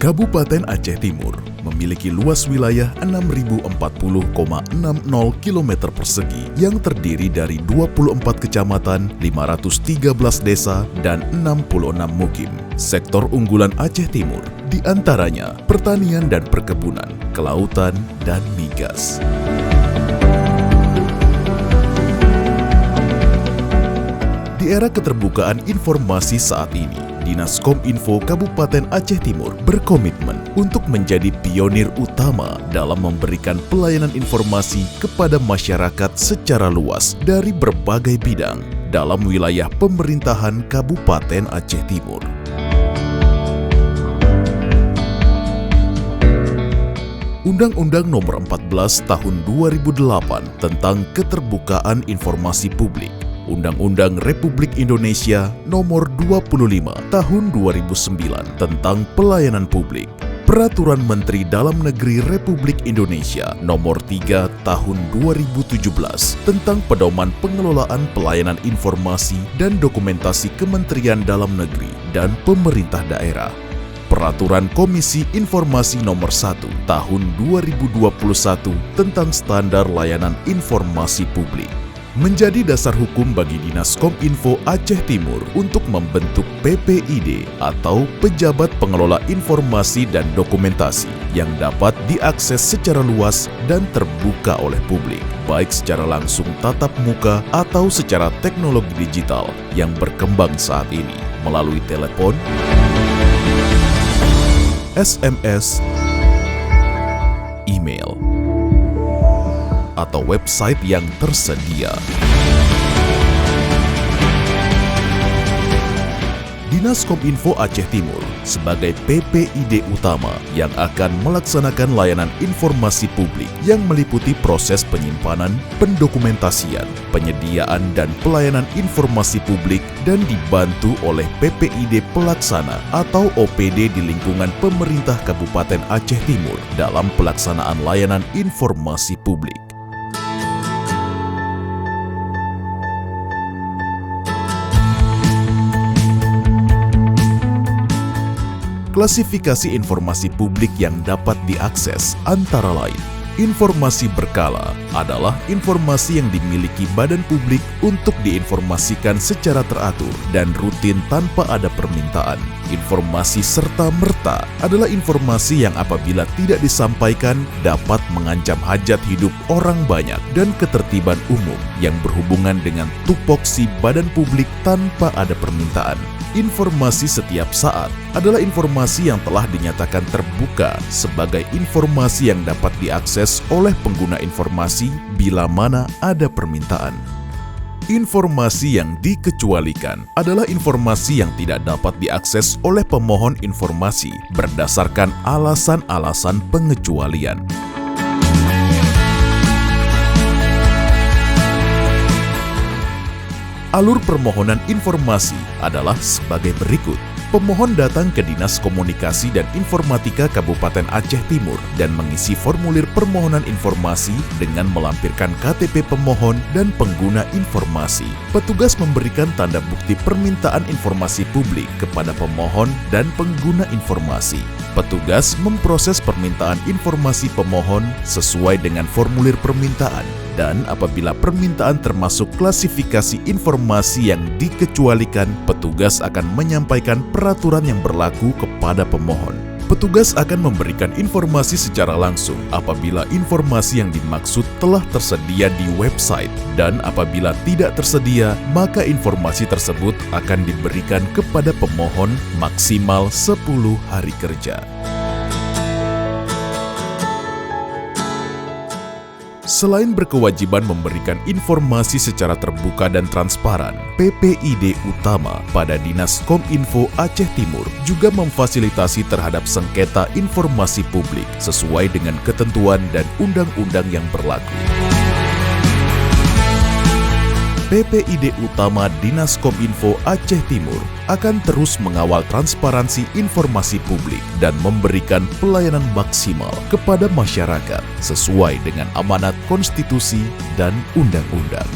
Kabupaten Aceh Timur memiliki luas wilayah 6.040,60 km persegi yang terdiri dari 24 kecamatan, 513 desa, dan 66 mukim. Sektor unggulan Aceh Timur diantaranya pertanian dan perkebunan, kelautan, dan migas. Di era keterbukaan informasi saat ini, Dinas Kominfo Kabupaten Aceh Timur berkomitmen untuk menjadi pionir utama dalam memberikan pelayanan informasi kepada masyarakat secara luas dari berbagai bidang dalam wilayah pemerintahan Kabupaten Aceh Timur. Undang-Undang Nomor 14 Tahun 2008 tentang Keterbukaan Informasi Publik, Undang-Undang Republik Indonesia Nomor 25 Tahun 2009 tentang Pelayanan Publik, Peraturan Menteri Dalam Negeri Republik Indonesia Nomor 3 Tahun 2017 tentang Pedoman Pengelolaan Pelayanan Informasi dan Dokumentasi Kementerian Dalam Negeri dan Pemerintah Daerah, Peraturan Komisi Informasi Nomor 1 Tahun 2021 tentang Standar Layanan Informasi Publik, menjadi dasar hukum bagi Dinas Kominfo Aceh Timur untuk membentuk PPID atau Pejabat Pengelola Informasi dan Dokumentasi yang dapat diakses secara luas dan terbuka oleh publik, baik secara langsung tatap muka atau secara teknologi digital yang berkembang saat ini melalui telepon, SMS, email, atau website yang tersedia. Dinas Kominfo Aceh Timur sebagai PPID utama yang akan melaksanakan layanan informasi publik yang meliputi proses penyimpanan, pendokumentasian, penyediaan dan pelayanan informasi publik dan dibantu oleh PPID pelaksana atau OPD di lingkungan pemerintah Kabupaten Aceh Timur dalam pelaksanaan layanan informasi publik. Klasifikasi informasi publik yang dapat diakses antara lain: informasi berkala adalah informasi yang dimiliki badan publik untuk diinformasikan secara teratur dan rutin tanpa ada permintaan. Informasi serta-merta adalah informasi yang apabila tidak disampaikan dapat mengancam hajat hidup orang banyak dan ketertiban umum yang berhubungan dengan tupoksi badan publik tanpa ada permintaan. Informasi setiap saat adalah informasi yang telah dinyatakan terbuka sebagai informasi yang dapat diakses oleh pengguna informasi bila mana ada permintaan. Informasi yang dikecualikan adalah informasi yang tidak dapat diakses oleh pemohon informasi berdasarkan alasan-alasan pengecualian. Alur permohonan informasi adalah sebagai berikut. Pemohon datang ke Dinas Komunikasi dan Informatika Kabupaten Aceh Timur dan mengisi formulir permohonan informasi dengan melampirkan KTP pemohon dan pengguna informasi. Petugas memberikan tanda bukti permintaan informasi publik kepada pemohon dan pengguna informasi. Petugas memproses permintaan informasi pemohon sesuai dengan formulir permintaan, dan apabila permintaan termasuk klasifikasi informasi yang dikecualikan, petugas akan menyampaikan peraturan yang berlaku kepada pemohon. Petugas akan memberikan informasi secara langsung apabila informasi yang dimaksud telah tersedia di website, dan apabila tidak tersedia, maka informasi tersebut akan diberikan kepada pemohon maksimal 10 hari kerja. Selain berkewajiban memberikan informasi secara terbuka dan transparan, PPID utama pada Dinas Kominfo Aceh Timur juga memfasilitasi terhadap sengketa informasi publik sesuai dengan ketentuan dan undang-undang yang berlaku. PPID utama Dinas Kominfo Aceh Timur akan terus mengawal transparansi informasi publik dan memberikan pelayanan maksimal kepada masyarakat sesuai dengan amanat konstitusi dan undang-undang.